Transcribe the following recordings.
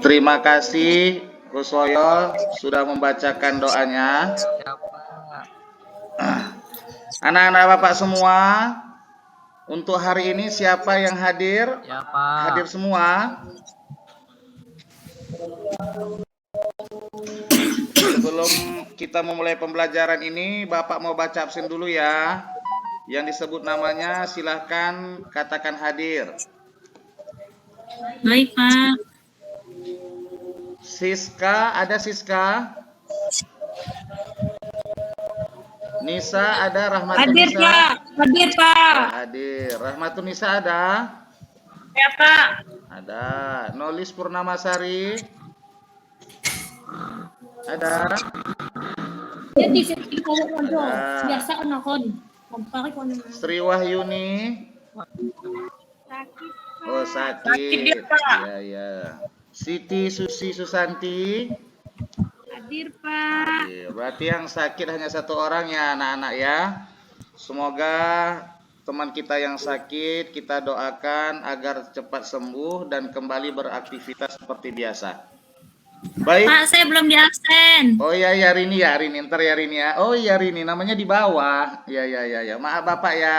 Terima kasih Kuswoyo sudah membacakan doanya. Anak-anak Bapak semua, untuk hari ini siapa yang hadir? Ya, Pak. Hadir semua. Sebelum kita memulai pembelajaran ini, Bapak mau baca absen dulu ya. Yang disebut namanya silahkan katakan hadir. Baik, Pak. Siska, ada Siska? Nisa ada, Rahmatun Hadir, Nisa? Pak. Hadir, Pak. Hadir. Rahmatun Nisa ada? Ya, Pak. Ada. Nolis Purnamasari? Ada? Ya, di sini kalau Ada. biasa nakon. Kompare ko naman. Sri Wahyuni? Sakit. Oh, sakit. Sakit dia, Pak. Iya, iya. Siti Susi Susanti? Hadir, Pak. Hadir. Berarti yang sakit hanya satu orang ya anak-anak ya. Semoga teman kita yang sakit kita doakan agar cepat sembuh dan kembali beraktivitas seperti biasa. Baik. Pak, saya belum di absen. Oh iya ya Rini ya, Rini ntar ya Rini ya. Oh iya Rini, namanya di bawah. Ya ya ya ya. Maaf Bapak ya.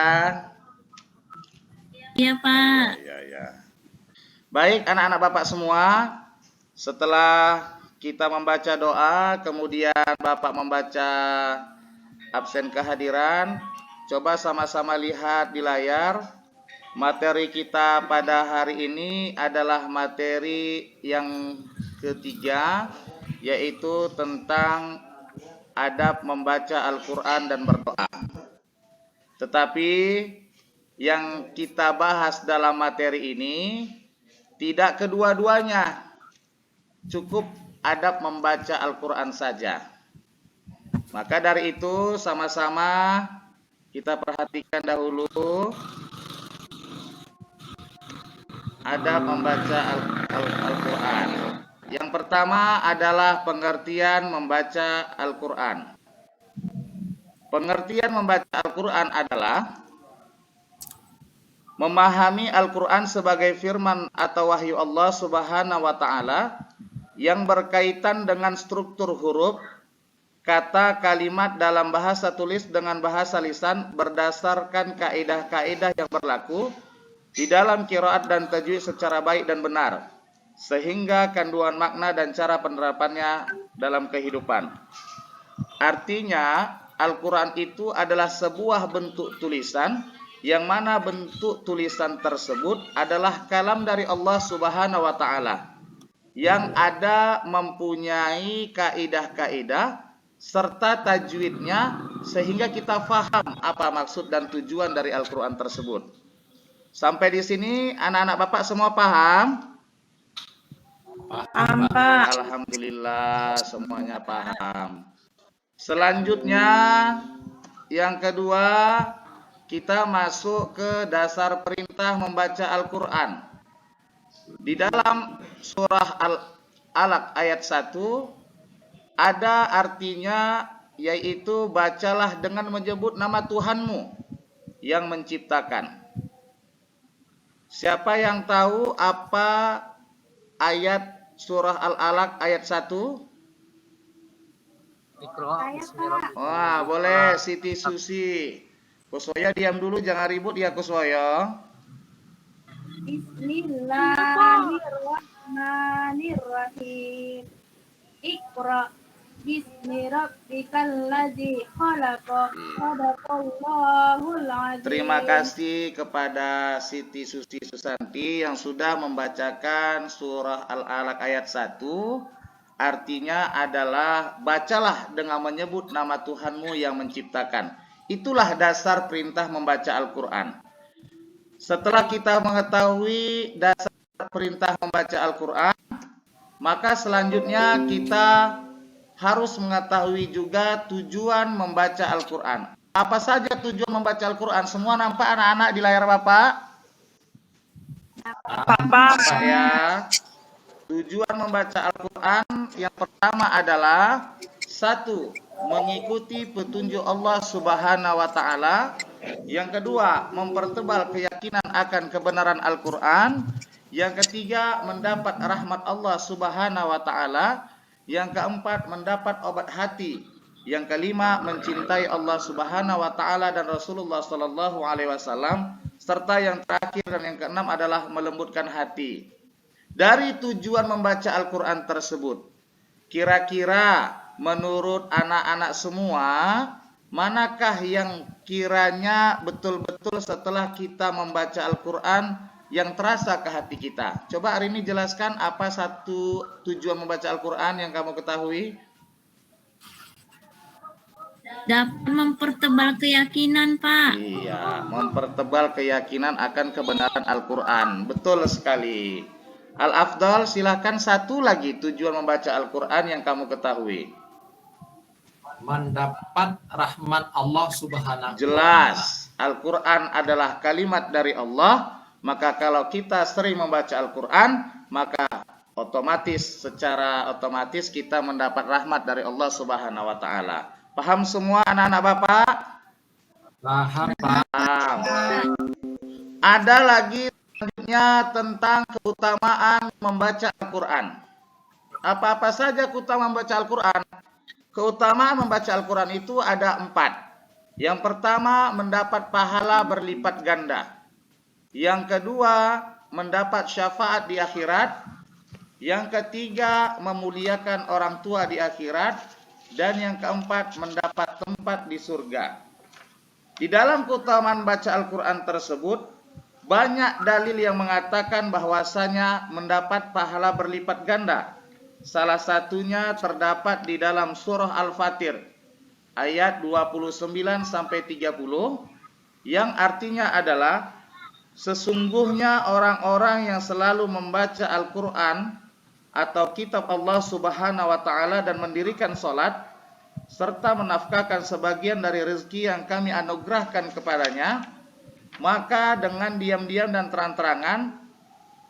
Iya, Pak. Ya ya. Baik anak-anak Bapak semua, setelah kita membaca doa, kemudian Bapak membaca absen kehadiran, coba sama-sama lihat di layar. Materi kita pada hari ini adalah materi yang ketiga, yaitu tentang adab membaca Al-Quran dan berdoa. Tetapi yang kita bahas dalam materi ini tidak kedua-duanya, cukup adab membaca Al-Quran saja. Maka dari itu sama-sama kita perhatikan dahulu adab membaca Al-Quran. Yang pertama adalah pengertian membaca Al-Quran. Pengertian membaca Al-Quran adalah memahami Al-Quran sebagai firman atau wahyu Allah Subhanahu wa Ta'ala yang berkaitan dengan struktur huruf, kata, kalimat dalam bahasa tulis dengan bahasa lisan berdasarkan kaidah-kaidah yang berlaku di dalam qiraat dan tajwid secara baik dan benar, sehingga kandungan makna dan cara penerapannya dalam kehidupan. Artinya, Al-Quran itu adalah sebuah bentuk tulisan, yang mana bentuk tulisan tersebut adalah kalam dari Allah Subhanahu wa Ta'ala, yang ada mempunyai kaidah-kaidah serta tajwidnya, sehingga kita faham apa maksud dan tujuan dari Al-Quran tersebut. Sampai di sini anak-anak Bapak semua paham? Paham, Pak. Alhamdulillah semuanya paham. Selanjutnya yang kedua, kita masuk ke dasar perintah membaca Al-Quran. Di dalam surah Al-Alaq ayat 1 ada artinya, yaitu bacalah dengan menyebut nama Tuhanmu yang menciptakan. Siapa yang tahu apa ayat surah Al-Alaq ayat 1? Wah, boleh Siti Susi. Kuswoyo diam dulu, jangan ribut ya Kuswoyo. Bismillahirrahmanirrahim. Iqra bismi rabbikal ladzi khalaq. Shadaqallahul azim. Terima kasih kepada Siti Susi Susanti yang sudah membacakan surah Al-Alaq ayat 1. Artinya adalah bacalah dengan menyebut nama Tuhanmu yang menciptakan. Itulah dasar perintah membaca Al-Quran. Setelah kita mengetahui dasar perintah membaca Al-Quran, maka selanjutnya kita harus mengetahui juga tujuan membaca Al-Quran. Apa saja tujuan membaca Al-Quran? Semua nampak anak-anak di layar Bapak? Pak. Ya. Tujuan membaca Al-Quran yang pertama adalah 1. Mengikuti petunjuk Allah Subhanahu wa Ta'ala. Yang kedua, mempertebal keyakinan akan kebenaran Al-Quran. Yang ketiga, mendapat rahmat Allah Subhanahu wa taala. Yang keempat, mendapat obat hati. Yang kelima, mencintai Allah Subhanahu wa taala dan Rasulullah sallallahu alaihi wasallam. Serta yang terakhir dan yang keenam adalah melembutkan hati. Dari tujuan membaca Al-Qur'an tersebut, kira-kira menurut anak-anak semua, manakah yang kiranya betul-betul setelah kita membaca Al-Qur'an yang terasa ke hati kita? Coba hari ini jelaskan apa satu tujuan membaca Al-Qur'an yang kamu ketahui? Dapat mempertebal keyakinan, Pak. Iya, mempertebal keyakinan akan kebenaran Al-Qur'an. Betul sekali. Al-Afdal, silakan satu lagi tujuan membaca Al-Qur'an yang kamu ketahui. Mendapat rahmat Allah Subhanahu. Jelas, Al-Qur'an adalah kalimat dari Allah. Maka kalau kita sering membaca Al-Qur'an, maka secara otomatis kita mendapat rahmat dari Allah Subhanahu wa taala. Paham semua anak-anak Bapak? Paham, Pak. Paham. Ada lagi selanjutnya tentang keutamaan membaca Al-Qur'an. Apa-apa saja keutamaan membaca Al-Qur'an? Keutamaan membaca Al-Qur'an itu ada 4. Yang pertama, mendapat pahala berlipat ganda. Yang kedua, mendapat syafaat di akhirat. Yang ketiga, memuliakan orang tua di akhirat. Dan yang keempat, mendapat tempat di surga. Di dalam keutamaan baca Al-Qur'an tersebut, banyak dalil yang mengatakan bahwasanya mendapat pahala berlipat ganda. Salah satunya terdapat di dalam surah Al-Fatir ayat 29 sampai 30 yang artinya adalah sesungguhnya orang-orang yang selalu membaca Al-Qur'an atau kitab Allah Subhanahu wa taala dan mendirikan salat serta menafkahkan sebagian dari rezeki yang kami anugerahkan kepadanya, maka dengan diam-diam dan terang-terangan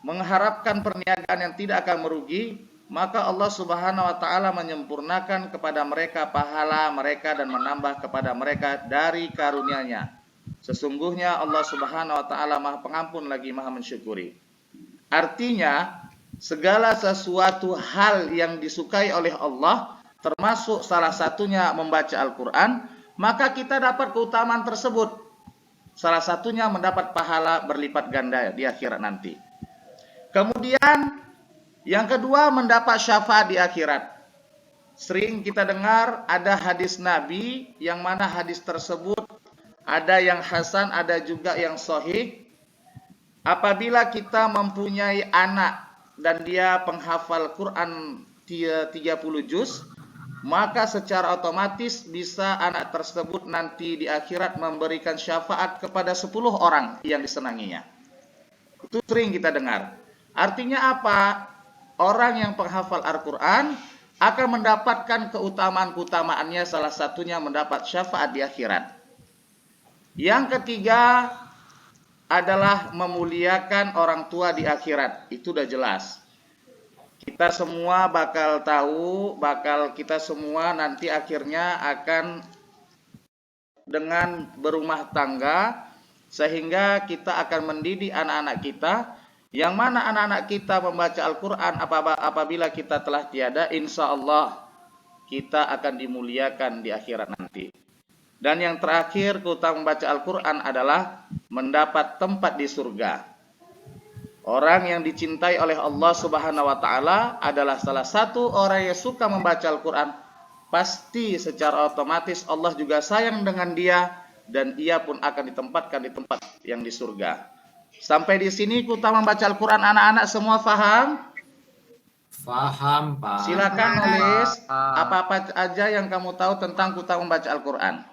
mengharapkan perniagaan yang tidak akan merugi, maka Allah Subhanahu wa taala menyempurnakan kepada mereka pahala mereka dan menambah kepada mereka dari karunia-Nya. Sesungguhnya Allah Subhanahu wa taala Maha Pengampun lagi Maha Mensyukuri. Artinya, segala sesuatu hal yang disukai oleh Allah, termasuk salah satunya membaca Al-Qur'an, maka kita dapat keutamaan tersebut. Salah satunya mendapat pahala berlipat ganda di akhirat nanti. Kemudian yang kedua, mendapat syafaat di akhirat. Sering kita dengar ada hadis Nabi yang mana hadis tersebut ada yang hasan, ada juga yang sahih. Apabila kita mempunyai anak dan dia penghafal Quran 30 juz, maka secara otomatis bisa anak tersebut nanti di akhirat memberikan syafaat kepada 10 orang yang disenanginya. Itu sering kita dengar. Artinya apa? Orang yang penghafal Al-Quran akan mendapatkan keutamaan-keutamaannya, salah satunya mendapat syafaat di akhirat. Yang ketiga adalah memuliakan orang tua di akhirat. Itu udah jelas. Kita semua bakal tahu, kita semua nanti akhirnya akan dengan berumah tangga, sehingga kita akan mendidik anak-anak kita, yang mana anak-anak kita membaca Al-Quran apabila kita telah tiada, insya Allah kita akan dimuliakan di akhirat nanti. Dan yang terakhir, keutamaan membaca Al-Quran adalah mendapat tempat di surga. Orang yang dicintai oleh Allah Subhanahu wa taala adalah salah satu orang yang suka membaca Al-Quran. Pasti secara otomatis Allah juga sayang dengan dia, dan ia pun akan ditempatkan di tempat yang di surga. Sampai di sini keutamaan membaca Al-Quran, anak-anak semua paham? Paham, Pak. Silakan nulis apa-apa aja yang kamu tahu tentang keutamaan membaca Al-Quran.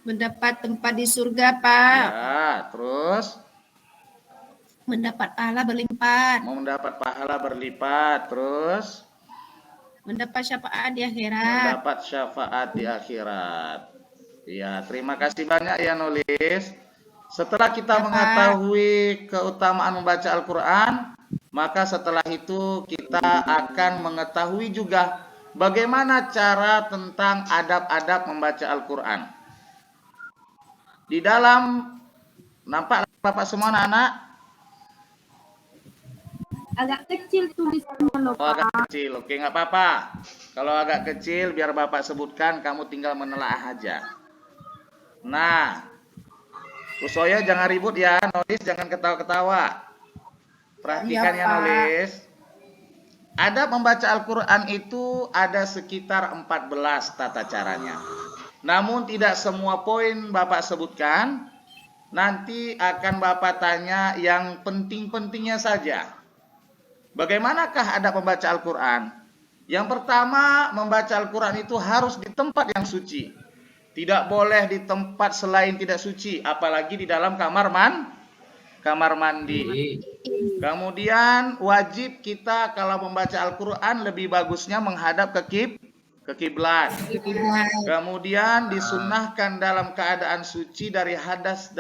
Mendapat tempat di surga, Pak. Ya, terus Mendapat pahala berlipat. mau mendapat pahala berlipat, terus Mendapat syafaat di akhirat. mendapat syafaat di akhirat. Ya, terima kasih banyak ya nulis. Setelah kita mengetahui keutamaan membaca Al-Quran, maka setelah itu kita akan mengetahui juga bagaimana cara tentang adab-adab membaca Al-Quran. Di dalam, nampak Bapak semua anak-anak? Agak kecil tulisannya loh, Oh, agak Pak. kecil. Oke, nggak apa-apa. Kalau agak kecil, biar Bapak sebutkan, kamu tinggal menelaah aja. Nah, Kusoyo jangan ribut ya, nulis jangan ketawa-ketawa. Perhatikan Iya, ya Pak. nulis. Adab membaca Al-Quran itu ada sekitar 14 tata caranya. Namun tidak semua poin Bapak sebutkan. Nanti akan Bapak tanya yang penting-pentingnya saja. Bagaimanakah adab membaca Al-Quran? Yang pertama, membaca Al-Quran itu harus di tempat yang suci. Tidak boleh di tempat selain tidak suci, apalagi di dalam kamar mandi. Kemudian wajib kita kalau membaca Al-Quran lebih bagusnya menghadap ke kiblat. Kemudian disunnahkan dalam keadaan suci dari hadas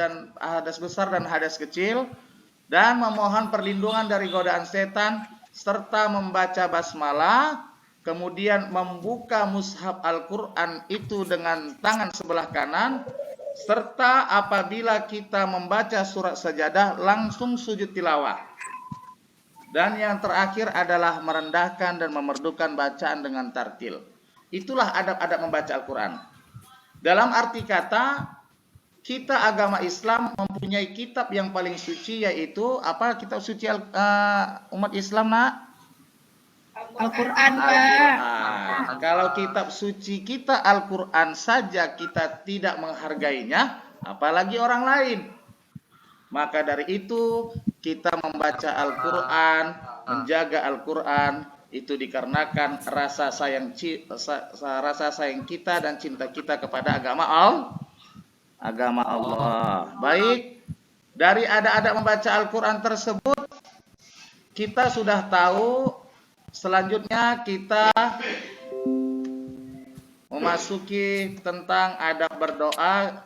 besar dan hadas kecil, dan memohon perlindungan dari godaan setan, serta membaca basmalah, kemudian membuka mushaf Al-Quran itu dengan tangan sebelah kanan, serta apabila kita membaca surat sajadah langsung sujud tilawah. Dan yang terakhir adalah merendahkan dan memerdukan bacaan dengan tartil. Itulah adab-adab membaca Al-Quran. Dalam arti kata, kita agama Islam mempunyai kitab yang paling suci, yaitu apa kitab suci umat Islam, nak? Al-Quran, Pak. Al-Quran. Kalau kitab suci kita Al-Quran saja kita tidak menghargainya, apalagi orang lain. Maka dari itu kita membaca Al-Quran, menjaga Al-Quran itu dikarenakan rasa sayang kita dan cinta kita kepada agama Allah. Baik, dari adab membaca Al-Quran tersebut kita sudah tahu. Selanjutnya kita memasuki tentang adab berdoa.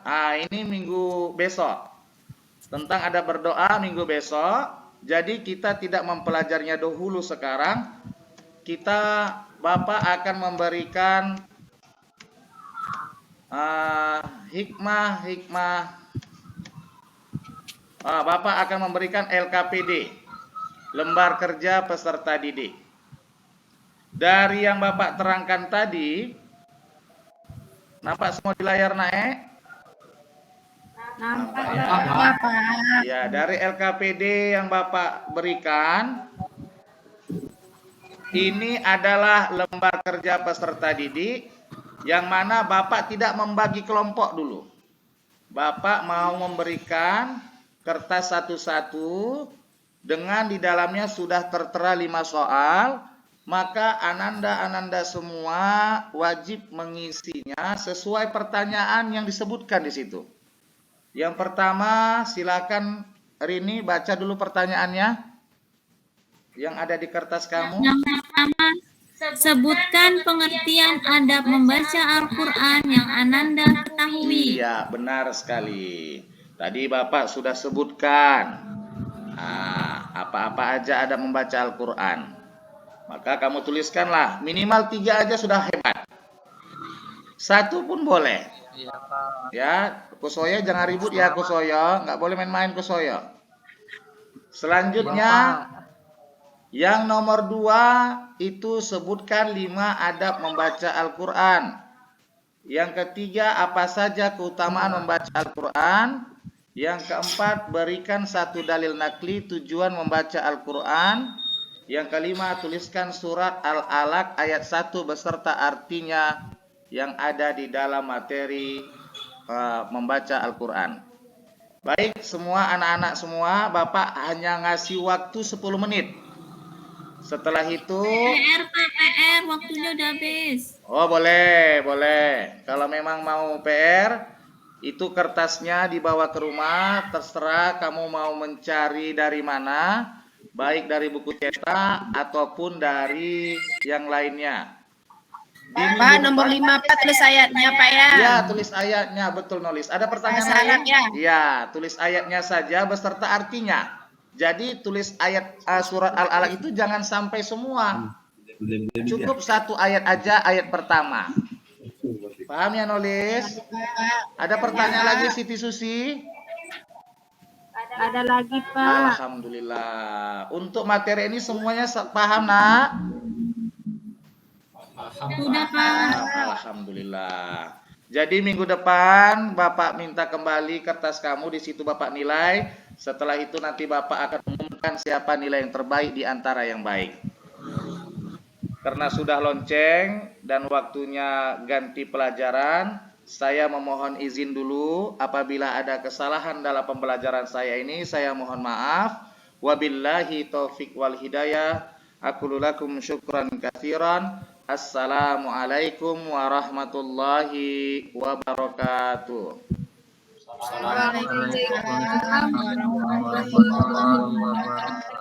Ini minggu besok. Tentang adab berdoa minggu besok. Jadi kita tidak mempelajarinya dahulu sekarang. Bapak akan memberikan hikmah. Bapak akan memberikan LKPD, lembar kerja peserta didik. Dari yang Bapak terangkan tadi, nampak semua di layar, naik? Nampak, Pak. Ya, dari LKPD yang Bapak berikan, ini adalah lembar kerja peserta didik, yang mana Bapak tidak membagi kelompok dulu. Bapak mau memberikan kertas satu-satu, dengan di dalamnya sudah tertera 5 soal, maka ananda semua wajib mengisinya sesuai pertanyaan yang disebutkan di situ. Yang pertama, silakan Rini baca dulu pertanyaannya yang ada di kertas kamu. Yang pertama, sebutkan pengertian adab membaca Al-Quran yang Ananda ketahui. Iya, benar sekali. Tadi Bapak sudah sebutkan apa-apa aja adab membaca Al-Quran. Maka kamu tuliskanlah, minimal 3 aja sudah hebat. 1 pun boleh. Iya, Pak. Ya, Kusoyo jangan ribut ya, Kusoyo. Nggak boleh main-main, Kusoyo. Selanjutnya, yang nomor 2 itu sebutkan 5 adab membaca Al-Quran. Yang ketiga, apa saja keutamaan membaca Al-Quran. Yang keempat, berikan 1 dalil nakli tujuan membaca Al-Quran. Yang kelima, tuliskan surat Al-Alaq ayat 1 beserta artinya yang ada di dalam materi membaca Al-Quran. Baik, semua anak-anak semua, Bapak hanya ngasih waktu 10 menit. Setelah itu PR, waktunya udah habis. Oh, boleh. Kalau memang mau PR, itu kertasnya dibawa ke rumah, terserah kamu mau mencari dari mana, baik dari buku cetak ataupun dari yang lainnya. Pak, nomor 5 Pak, tulis ayatnya, Pak ya. Ya, tulis ayatnya, betul nulis. Ada pertanyaan Bahasa lain? Arab ya? Ya, tulis ayatnya saja beserta artinya. Jadi tulis ayat surat Al-Alaq itu jangan sampai semua. Cukup 1 ayat aja, ayat pertama. Paham ya nulis? Ada pertanyaan lagi Siti Susi? Ada lagi, Pak. Alhamdulillah. Untuk materi ini semuanya paham, Nak? Paham, Sudah, Pak. Pak. Alhamdulillah. Jadi minggu depan Bapak minta kembali kertas kamu, di situ Bapak nilai. Setelah itu nanti Bapak akan umumkan siapa nilai yang terbaik di antara yang baik. Karena sudah lonceng dan waktunya ganti pelajaran, saya memohon izin dulu. Apabila ada kesalahan dalam pembelajaran saya ini, saya mohon maaf. Wabillahi taufik wal hidayah. Aqulu lakum syukran katsiran. Assalamualaikum warahmatullahi wabarakatuh. Assalamualaikum Waalaikumsalam warahmatullahi wabarakatuh.